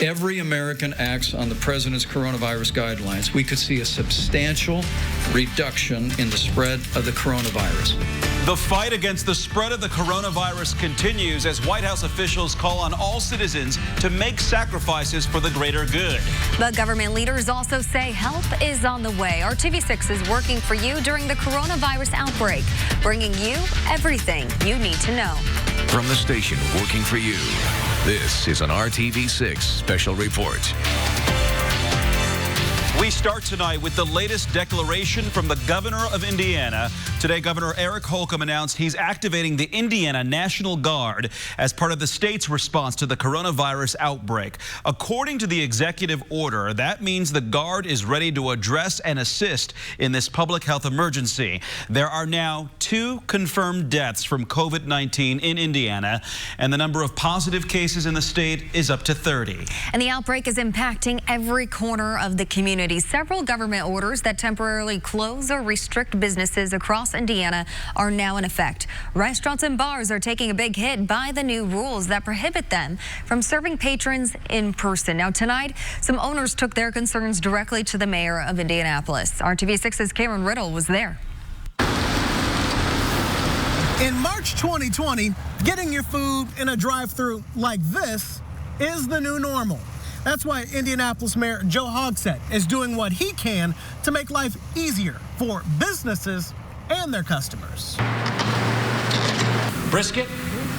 every American acts on the president's coronavirus guidelines, we could see a substantial reduction in the spread of the coronavirus. The fight against the spread of the coronavirus continues as White House officials call on all citizens to make sacrifices for the greater good. But government leaders also say help is on the way. RTV6 is working for you during the coronavirus outbreak, bringing you everything you need to know. From the station working for you, this is an RTV6 special report. We start tonight with the latest declaration from the governor of Indiana. Today, Governor Eric Holcomb announced he's activating the Indiana National Guard as part of the state's response to the coronavirus outbreak. According to the executive order, that means the Guard is ready to address and assist in this public health emergency. There are now 2 confirmed deaths from COVID-19 in Indiana, and the number of positive cases in the state is up to 30. And the outbreak is impacting every corner of the community. Several government orders that temporarily close or restrict businesses across Indiana are now in effect. Restaurants and bars are taking a big hit by the new rules that prohibit them from serving patrons in person. Now tonight, some owners took their concerns directly to the mayor of Indianapolis. RTV6's Cameron Riddle was there. In March 2020, getting your food in a drive-thru like this is the new normal. That's why Indianapolis Mayor Joe Hogsett is doing what he can to make life easier for businesses and their customers. Brisket,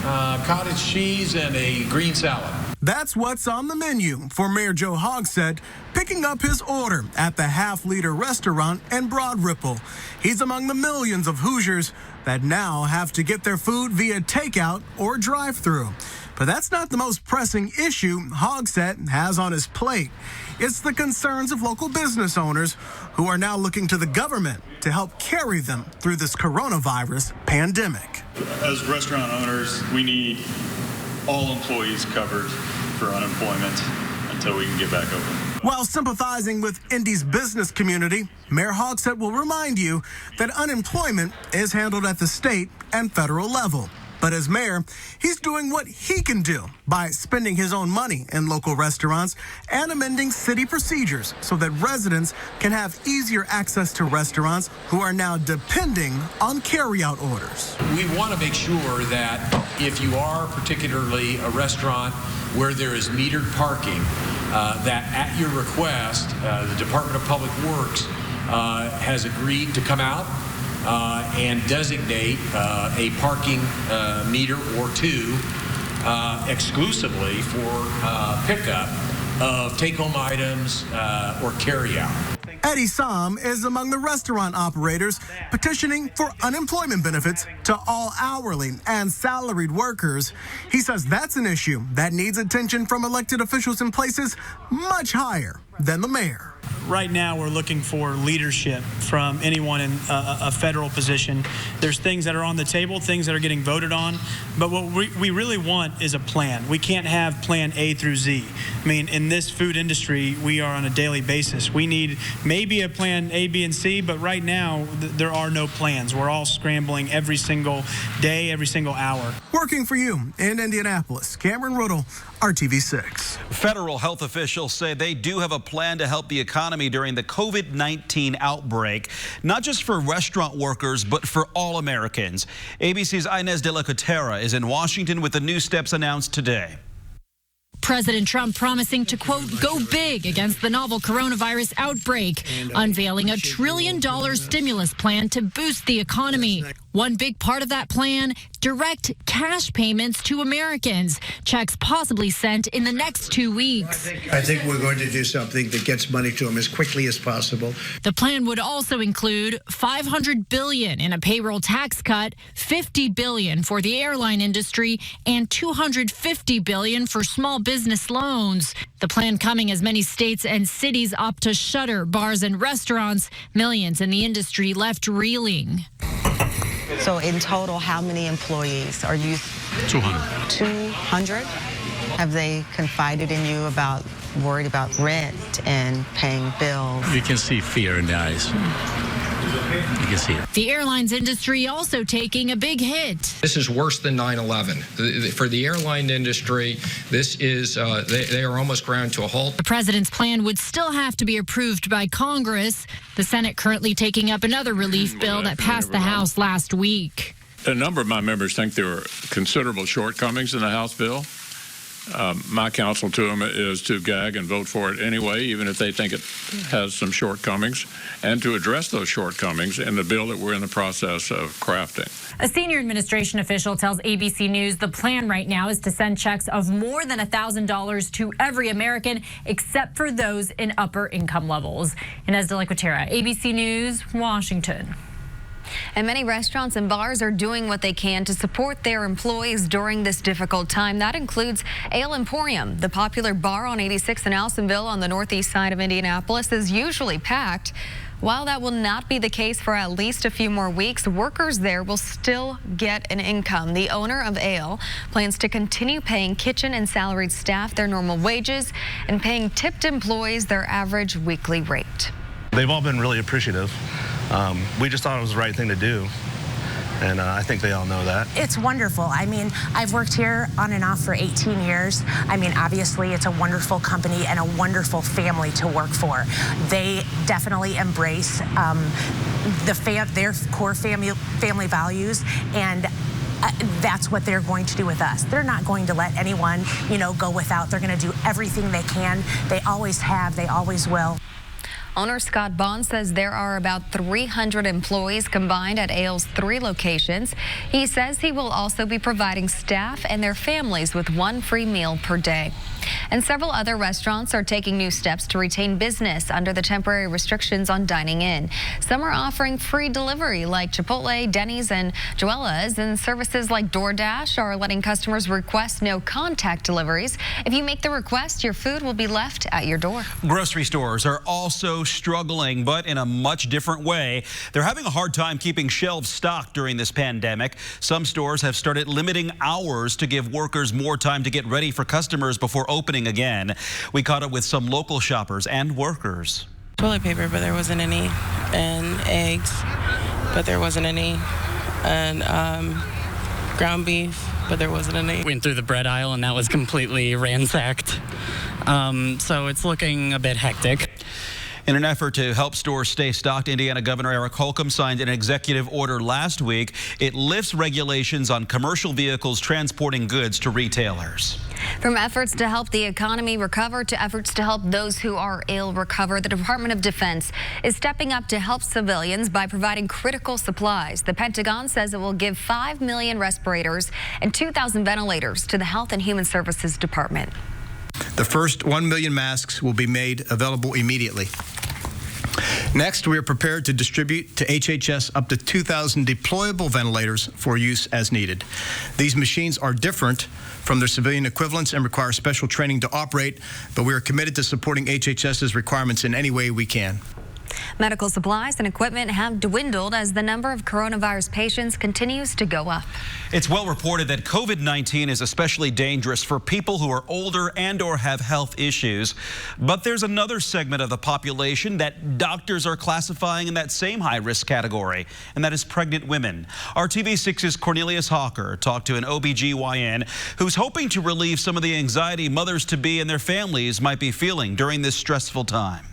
cottage cheese, and a green salad. That's what's on the menu for Mayor Joe Hogsett, picking up his order at the Half-Liter Restaurant in Broad Ripple. He's among the millions of Hoosiers that now have to get their food via takeout or drive-thru. But that's not the most pressing issue Hogsett has on his plate. It's the concerns of local business owners who are now looking to the government to help carry them through this coronavirus pandemic. As restaurant owners, we need all employees covered for unemployment until we can get back open. While sympathizing with Indy's business community, Mayor Hogsett will remind you that unemployment is handled at the state and federal level. But as mayor, he's doing what he can do by spending his own money in local restaurants and amending city procedures so that residents can have easier access to restaurants who are now depending on carryout orders. We want to make sure that if you are particularly a restaurant where there is metered parking, that at your request, the Department of Public Works has agreed to come out and designate a parking meter or 2 exclusively for pickup of take-home items or carry-out. Eddie Som is among the restaurant operators petitioning for unemployment benefits to all hourly and salaried workers. He says that's an issue that needs attention from elected officials in places much higher than the mayor. Right now, we're looking for leadership from anyone in a federal position. There's things that are on the table, things that are getting voted on, but what we really want is a plan. We can't have plan A through Z. I mean, in this food industry, we are on a daily basis. We need maybe a plan A, B, and C, but right now, there are no plans. We're all scrambling every single day, every single hour. Working for you in Indianapolis, Cameron Riddle, RTV6. Federal health officials say they do have a plan to help the economy during the COVID-19 outbreak, not just for restaurant workers, but for all Americans. ABC's Inez de la Cotera is in Washington with the new steps announced today. President Trump promising to, quote, go big against the novel coronavirus outbreak, unveiling $1 trillion stimulus plan to boost the economy. One big part of that plan, direct cash payments to Americans, checks possibly sent in the next 2 weeks. I think we're going to do something that gets money to them as quickly as possible. The plan would also include $500 billion in a payroll tax cut, $50 billion for the airline industry, and $250 billion for small business loans. The plan coming as many states and cities opt to shutter bars and restaurants, millions in the industry left reeling. So in total, how many employees are you? 200. 200? Have they confided in you worried about rent and paying bills? You can see fear in their eyes. You can see it. The airlines industry also taking a big hit. This is worse than 9/11. For the airline industry, this is they are almost ground to a halt. The president's plan would still have to be approved by Congress. The Senate currently taking up another relief bill that passed the House last week. A number of my members think there were considerable shortcomings in the House bill. My counsel to them is to gag and vote for it anyway, even if they think it has some shortcomings, and to address those shortcomings in the bill that we're in the process of crafting. A senior administration official tells ABC News the plan right now is to send checks of more than $1,000 to every American except for those in upper income levels. Inez de la Cuetera, ABC News, Washington. And many restaurants and bars are doing what they can to support their employees during this difficult time. That includes Ale Emporium. The popular bar on 86 in Allisonville on the northeast side of Indianapolis is usually packed. While that will not be the case for at least a few more weeks, workers there will still get an income. The owner of Ale plans to continue paying kitchen and salaried staff their normal wages and paying tipped employees their average weekly rate. They've all been really appreciative. We just thought it was the right thing to do, and I think they all know that. It's wonderful. I mean, I've worked here on and off for 18 years. I mean, obviously, it's a wonderful company and a wonderful family to work for. They definitely embrace their core family values, and that's what they're going to do with us. They're not going to let anyone, go without. They're going to do everything they can. They always have. They always will. Owner Scott Bond says there are about 300 employees combined at Ale's 3 locations. He says he will also be providing staff and their families with 1 free meal per day. And several other restaurants are taking new steps to retain business under the temporary restrictions on dining in. Some are offering free delivery like Chipotle, Denny's, and Joella's, and services like DoorDash are letting customers request no contact deliveries. If you make the request, your food will be left at your door. Grocery stores are also struggling, but in a much different way. They're having a hard time keeping shelves stocked during this pandemic. Some stores have started limiting hours to give workers more time to get ready for customers before opening again. We caught up with some local shoppers and workers. Toilet paper, but there wasn't any, and eggs, but there wasn't any, and ground beef, but there wasn't any. Went through the bread aisle and that was completely ransacked. So it's looking a bit hectic. In an effort to help stores stay stocked, Indiana Governor Eric Holcomb signed an executive order last week. It lifts regulations on commercial vehicles transporting goods to retailers. From efforts to help the economy recover to efforts to help those who are ill recover, the Department of Defense is stepping up to help civilians by providing critical supplies. The Pentagon says it will give 5 million respirators and 2,000 ventilators to the Health and Human Services Department. The first 1 million masks will be made available immediately. Next, we are prepared to distribute to HHS up to 2,000 deployable ventilators for use as needed. These machines are different from their civilian equivalents and require special training to operate, but we are committed to supporting HHS's requirements in any way we can. Medical supplies and equipment have dwindled as the number of coronavirus patients continues to go up. It's well reported that COVID-19 is especially dangerous for people who are older and or have health issues. But there's another segment of the population that doctors are classifying in that same high-risk category, and that is pregnant women. RTV6's Cornelius Hawker talked to an OBGYN who's hoping to relieve some of the anxiety mothers-to-be and their families might be feeling during this stressful time.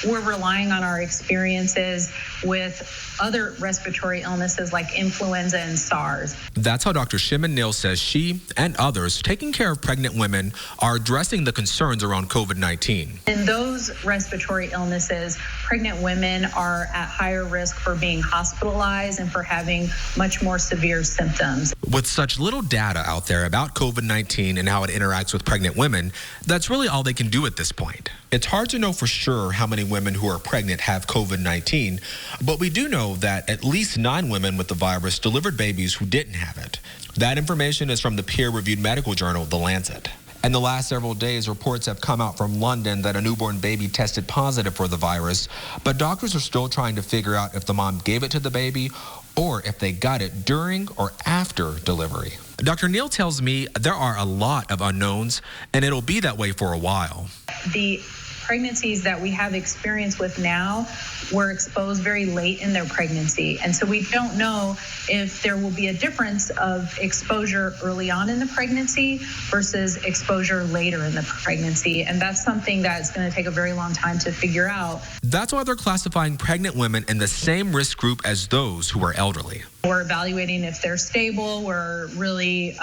We're relying on our experiences with other respiratory illnesses like influenza and SARS. That's how Dr. Shimon Neal says she and others taking care of pregnant women are addressing the concerns around COVID-19. In those respiratory illnesses, pregnant women are at higher risk for being hospitalized and for having much more severe symptoms. With such little data out there about COVID-19 and how it interacts with pregnant women, that's really all they can do at this point. It's hard to know for sure how many women who are pregnant have COVID-19, but we do know that at least 9 women with the virus delivered babies who didn't have it. That information is from the peer-reviewed medical journal, The Lancet. In the last several days, reports have come out from London that a newborn baby tested positive for the virus, but doctors are still trying to figure out if the mom gave it to the baby or if they got it during or after delivery. Dr. Neal tells me there are a lot of unknowns, and it'll be that way for a while. The pregnancies that we have experience with now were exposed very late in their pregnancy. And so we don't know if there will be a difference of exposure early on in the pregnancy versus exposure later in the pregnancy. And that's something that's going to take a very long time to figure out. That's why they're classifying pregnant women in the same risk group as those who are elderly. We're evaluating if they're stable. We're really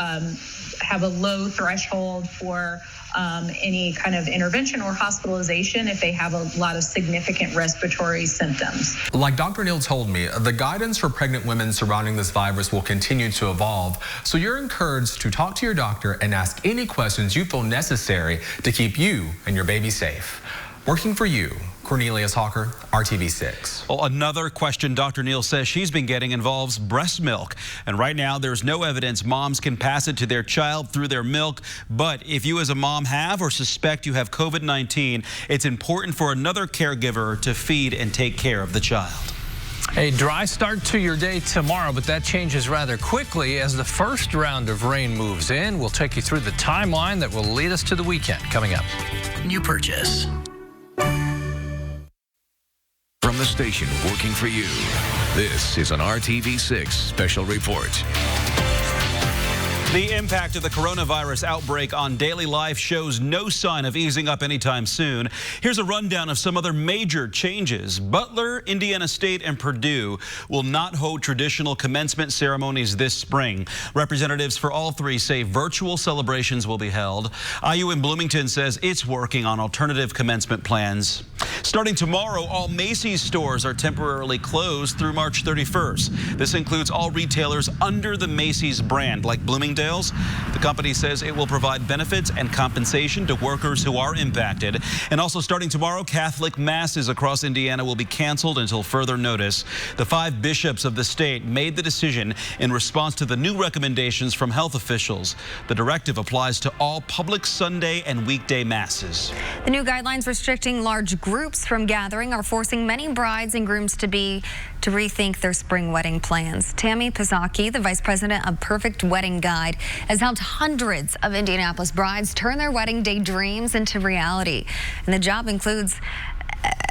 have a low threshold for any kind of intervention or hospitalization if they have a lot of significant respiratory symptoms. Like Dr. Neal told me, the guidance for pregnant women surrounding this virus will continue to evolve, so you're encouraged to talk to your doctor and ask any questions you feel necessary to keep you and your baby safe. Working for you, Cornelius Hawker, RTV6. Well, another question Dr. Neal says she's been getting involves breast milk. And right now, there's no evidence moms can pass it to their child through their milk. But if you as a mom have or suspect you have COVID-19, it's important for another caregiver to feed and take care of the child. A dry start to your day tomorrow, but that changes rather quickly as the first round of rain moves in. We'll take you through the timeline that will lead us to the weekend coming up. New purchase. From the station working for you, this is an RTV6 special report. The impact of the coronavirus outbreak on daily life shows no sign of easing up anytime soon. Here's a rundown of some other major changes. Butler, Indiana State, and Purdue will not hold traditional commencement ceremonies this spring. Representatives for all three say virtual celebrations will be held. IU in Bloomington says it's working on alternative commencement plans. Starting tomorrow, all Macy's stores are temporarily closed through March 31st. This includes all retailers under the Macy's brand, like Bloomingdale's. The company says it will provide benefits and compensation to workers who are impacted. And also starting tomorrow, Catholic masses across Indiana will be canceled until further notice. The 5 bishops of the state made the decision in response to the new recommendations from health officials. The directive applies to all public Sunday and weekday masses. The new guidelines restricting large groups from gathering are forcing many brides and grooms to rethink their spring wedding plans. Tammy Pizzacchi, the vice president of Perfect Wedding Guide, has helped hundreds of Indianapolis brides turn their wedding day dreams into reality. And the job includes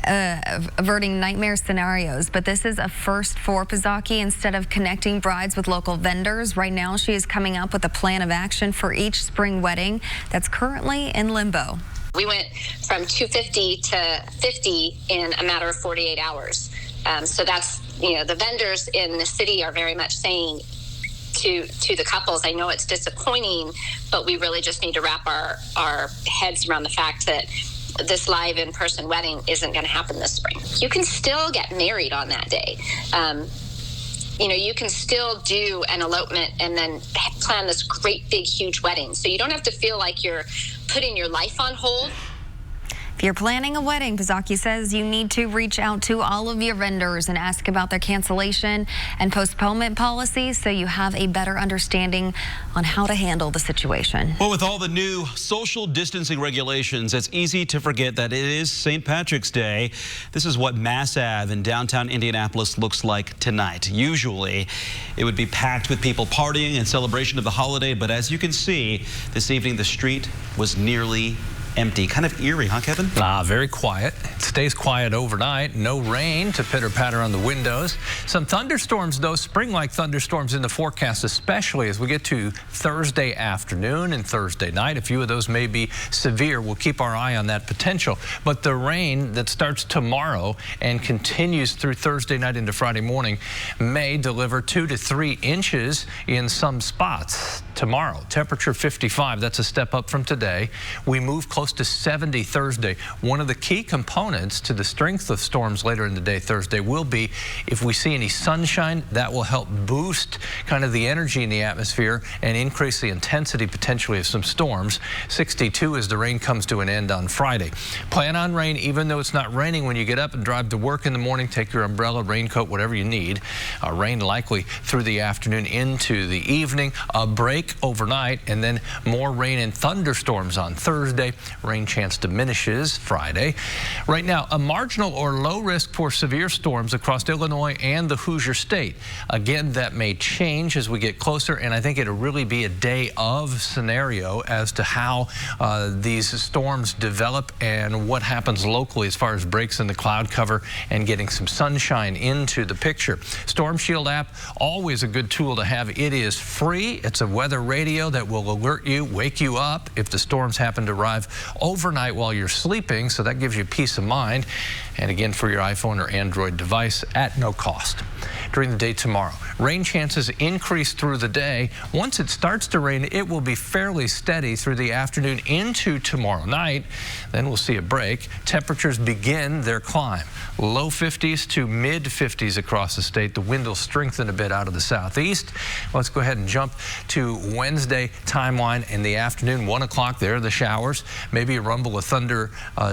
averting nightmare scenarios. But this is a first for Pizzacchi. Instead of connecting brides with local vendors, right now she is coming up with a plan of action for each spring wedding that's currently in limbo. We went from 250 to 50 in a matter of 48 hours. So that's, the vendors in the city are very much saying to the couples, I know it's disappointing, but we really just need to wrap our heads around the fact that this live in-person wedding isn't going to happen this spring. You can still get married on that day. You can still do an elopement and then plan this great, big, huge wedding. So you don't have to feel like you're putting your life on hold. If you're planning a wedding, Pizzacchi says you need to reach out to all of your vendors and ask about their cancellation and postponement policies so you have a better understanding on how to handle the situation. Well, with all the new social distancing regulations, it's easy to forget that it is St. Patrick's Day. This is what Mass Ave in downtown Indianapolis looks like tonight. Usually, it would be packed with people partying in celebration of the holiday, but as you can see, this evening the street was nearly empty. Kind of eerie, huh, Kevin? Very quiet. It stays quiet overnight. No rain to pitter-patter on the windows. Some thunderstorms, though, spring-like thunderstorms in the forecast, especially as we get to Thursday afternoon and Thursday night. A few of those may be severe. We'll keep our eye on that potential. But the rain that starts tomorrow and continues through Thursday night into Friday morning may deliver 2 to 3 inches in some spots tomorrow. Temperature 55. That's a step up from today. We move close to 70 Thursday. One of the key components to the strength of storms later in the day Thursday will be if we see any sunshine. That will help boost kind of the energy in the atmosphere and increase the intensity potentially of some storms. 62 as the rain comes to an end on Friday. Plan on rain even though it's not raining when you get up and drive to work in the morning. Take your umbrella, raincoat, whatever you need. Rain likely through the afternoon into the evening. A break overnight and then more rain and thunderstorms on Thursday. Rain chance diminishes Friday. Right now, a marginal or low risk for severe storms across Illinois and the Hoosier State. Again, that may change as we get closer, and I think it'll really be a day of scenario as to how these storms develop and what happens locally as far as breaks in the cloud cover and getting some sunshine into the picture. Storm Shield app, always a good tool to have. It is free. It's a weather radio that will alert you, wake you up if the storms happen to arrive overnight while you're sleeping, so that gives you peace of mind. And again, for your iPhone or Android device at no cost. During the day tomorrow, rain chances increase through the day. Once it starts to rain, it will be fairly steady through the afternoon into tomorrow night. Then we'll see a break. Temperatures begin their climb. Low 50s to mid 50s across the state. The wind will strengthen a bit out of the southeast. Let's go ahead and jump to Wednesday timeline in the afternoon. 1 o'clock there, the showers. Maybe a rumble of thunder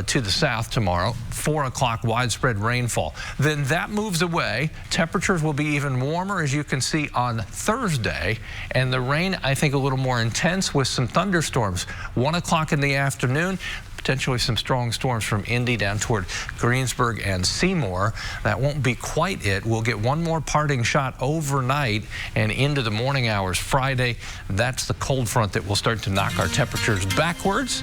to the south tomorrow. 4 o'clock, widespread rainfall. Then that moves away. Temperatures will be even warmer, as you can see, on Thursday. And the rain, I think, a little more intense with some thunderstorms. 1 o'clock in the afternoon. Potentially some strong storms from Indy down toward Greensburg and Seymour. That won't be quite it. We'll get one more parting shot overnight and into the morning hours Friday. That's the cold front that will start to knock our temperatures backwards.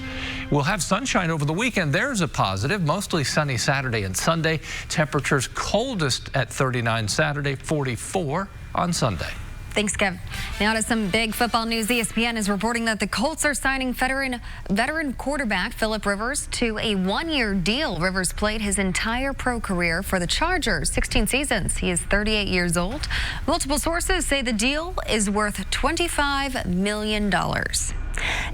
We'll have sunshine over the weekend. There's a positive. Mostly sunny Saturday and Sunday. Temperatures coldest at 39 Saturday, 44 on Sunday. Thanks, Kev. Now to some big football news. ESPN is reporting that the Colts are signing veteran quarterback Phillip Rivers to a one-year deal. Rivers played his entire pro career for the Chargers, 16 seasons. He is 38 years old. Multiple sources say the deal is worth $25 million.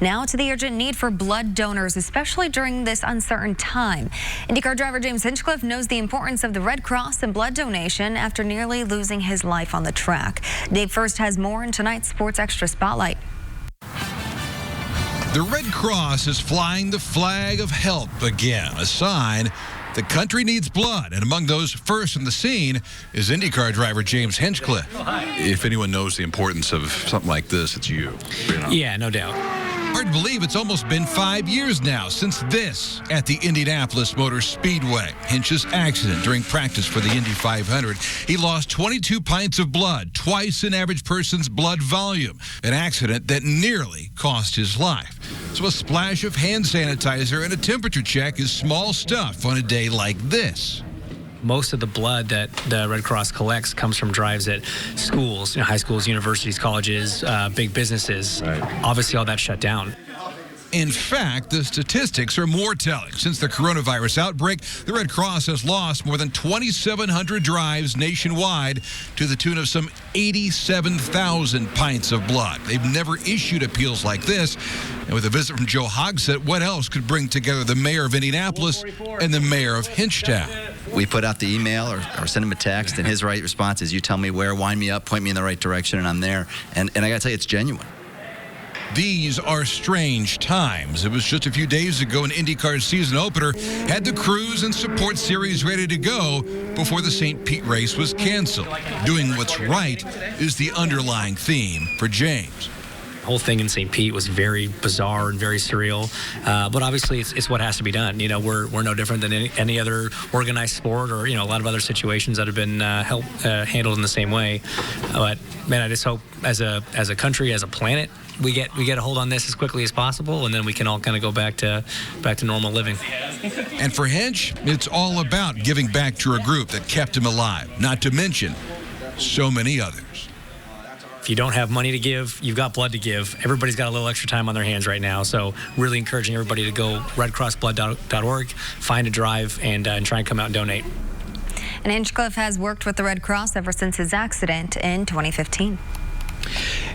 Now to the urgent need for blood donors, especially during this uncertain time. IndyCar driver James Hinchcliffe knows the importance of the Red Cross and blood donation after nearly losing his life on the track. Dave First has more in tonight's Sports Extra Spotlight. The Red Cross is flying the flag of help again, a sign the country needs blood, and among those first on the scene is IndyCar driver James Hinchcliffe. If anyone knows the importance of something like this, it's you. Yeah, no doubt. Hard to believe it's almost been 5 years now since this at the Indianapolis Motor Speedway. Hinch's accident during practice for the Indy 500. He lost 22 pints of blood, twice an average person's blood volume. An accident that nearly cost his life. So a splash of hand sanitizer and a temperature check is small stuff on a day like this. Most of the blood that the Red Cross collects comes from drives at schools, high schools, universities, colleges, big businesses. Right. Obviously, all that shut down. In fact, the statistics are more telling. Since the coronavirus outbreak, the Red Cross has lost more than 2,700 drives nationwide to the tune of some 87,000 pints of blood. They've never issued appeals like this. And with a visit from Joe Hogsett, what else could bring together the mayor of Indianapolis and the mayor of Hinchtown? We put out the email or send him a text, and his right response is, you tell me where, wind me up, point me in the right direction, and I'm there. And I got to tell you, it's genuine. These are strange times. It was just a few days ago an IndyCar season opener had the crews and support series ready to go before the St. Pete race was canceled. Doing what's right is the underlying theme for James. The whole thing in St. Pete was very bizarre and very surreal, but obviously it's what has to be done. We're no different than any other organized sport or a lot of other situations that have been handled in the same way. But man, I just hope as a country, as a planet, we get a hold on this as quickly as possible, and then we can all kind of go back to normal living. And for Hinch, it's all about giving back to a group that kept him alive, not to mention so many others. If you don't have money to give, you've got blood to give. Everybody's got a little extra time on their hands right now, so really encouraging everybody to go redcrossblood.org, find a drive, and try and come out and donate. And Hinchcliffe has worked with the Red Cross ever since his accident in 2015.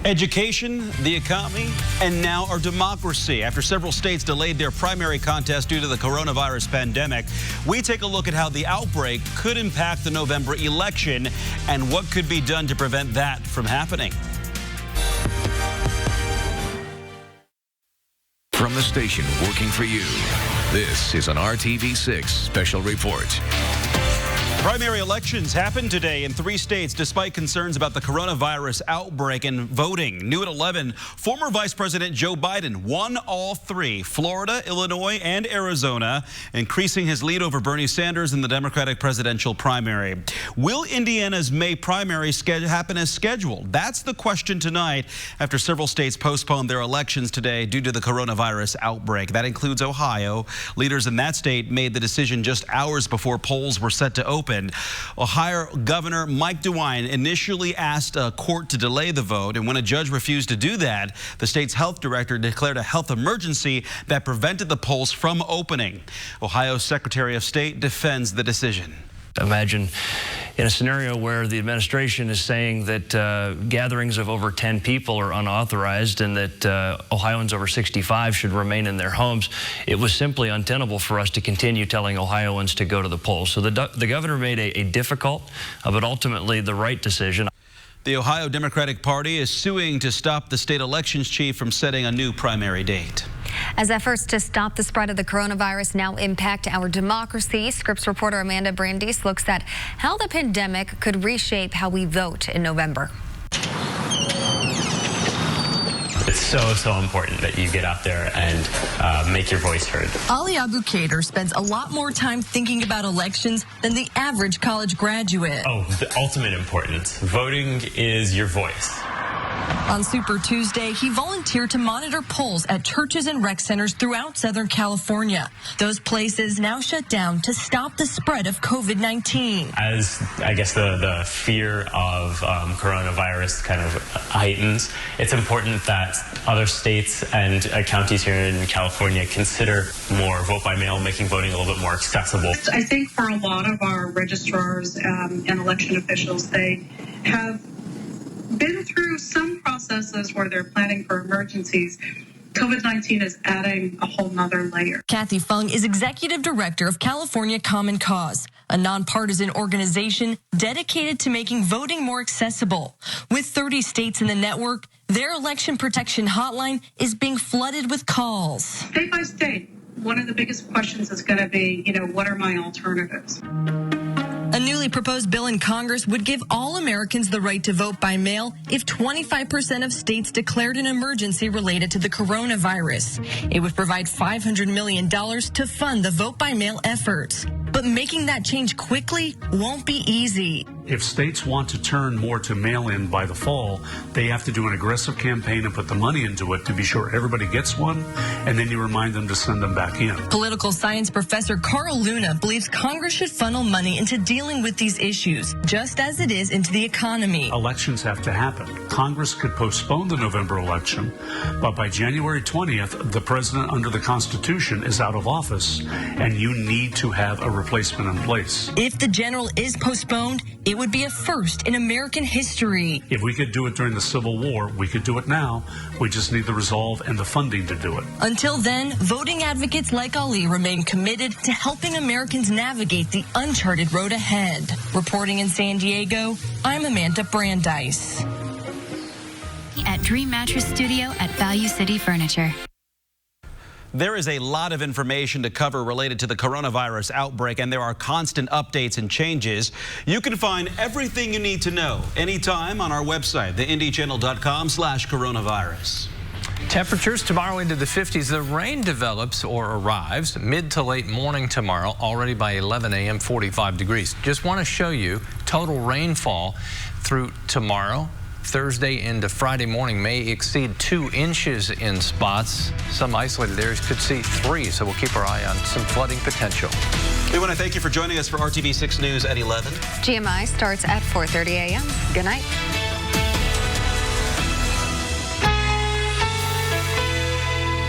Education, the economy, and now our democracy. After several states delayed their primary contest due to the coronavirus pandemic, we take a look at how the outbreak could impact the November election and what could be done to prevent that from happening. From the station working for you, this is an RTV6 special report. Primary elections happened today in 3 states despite concerns about the coronavirus outbreak and voting. New at 11, former Vice President Joe Biden won all 3, Florida, Illinois, and Arizona, increasing his lead over Bernie Sanders in the Democratic presidential primary. Will Indiana's May primary happen as scheduled? That's the question tonight after several states postponed their elections today due to the coronavirus outbreak. That includes Ohio. Leaders in that state made the decision just hours before polls were set to open. Ohio Governor Mike DeWine initially asked a court to delay the vote, and when a judge refused to do that, the state's health director declared a health emergency that prevented the polls from opening. Ohio's Secretary of State defends the decision. Imagine in a scenario where the administration is saying that gatherings of over 10 people are unauthorized and that Ohioans over 65 should remain in their homes. It was simply untenable for us to continue telling Ohioans to go to the polls. So the governor made a difficult, but ultimately the right decision. The Ohio Democratic Party is suing to stop the state elections chief from setting a new primary date. As efforts to stop the spread of the coronavirus now impact our democracy, Scripps reporter Amanda Brandeis looks at how the pandemic could reshape how we vote in November. It's so important that you get out there and make your voice heard. Ali Abu-Kader spends a lot more time thinking about elections than the average college graduate. Oh, the ultimate importance. Voting is your voice. On Super Tuesday, he volunteered to monitor polls at churches and rec centers throughout Southern California. Those places now shut down to stop the spread of COVID-19. As I guess the fear of coronavirus kind of heightens, it's important that other states and counties here in California consider more vote by mail, making voting a little bit more accessible. I think for a lot of our registrars and election officials, they have been through some processes where they're planning for emergencies. COVID-19 is adding a whole nother layer. Kathy Fung is executive director of California Common Cause, a nonpartisan organization dedicated to making voting more accessible. With 30 states in the network, their election protection hotline is being flooded with calls. State by state, one of the biggest questions is going to be, what are my alternatives? A newly proposed bill in Congress would give all Americans the right to vote by mail if 25% of states declared an emergency related to the coronavirus. It would provide $500 million to fund the vote by mail efforts. But making that change quickly won't be easy. If states want to turn more to mail-in by the fall, they have to do an aggressive campaign and put the money into it to be sure everybody gets one, and then you remind them to send them back in. Political science professor Carl Luna believes Congress should funnel money into dealing with these issues, just as it is into the economy. Elections have to happen. Congress could postpone the November election, but by January 20th, the president under the Constitution is out of office, and you need to have a replacement in place. If the general is postponed, it would be a first in American history. If we could do it during the Civil War, we could do it now. We just need the resolve and the funding to do it. Until then, voting advocates like Ali remain committed to helping Americans navigate the uncharted road ahead. Reporting in San Diego, I'm Amanda Brandeis. At Dream Mattress Studio at Value City Furniture. There is a lot of information to cover related to the coronavirus outbreak, and there are constant updates and changes. You can find everything you need to know anytime on our website, theindychannel.com/coronavirus. Temperatures tomorrow into the 50s. The rain develops or arrives mid to late morning tomorrow, already by 11 a.m., 45 degrees. Just want to show you total rainfall through tomorrow. Thursday into Friday morning may exceed 2 inches in spots. Some isolated areas could see 3, so we'll keep our eye on some flooding potential. We want to thank you for joining us for RTV6 News at 11. GMI starts at 4:30 a.m. Good night.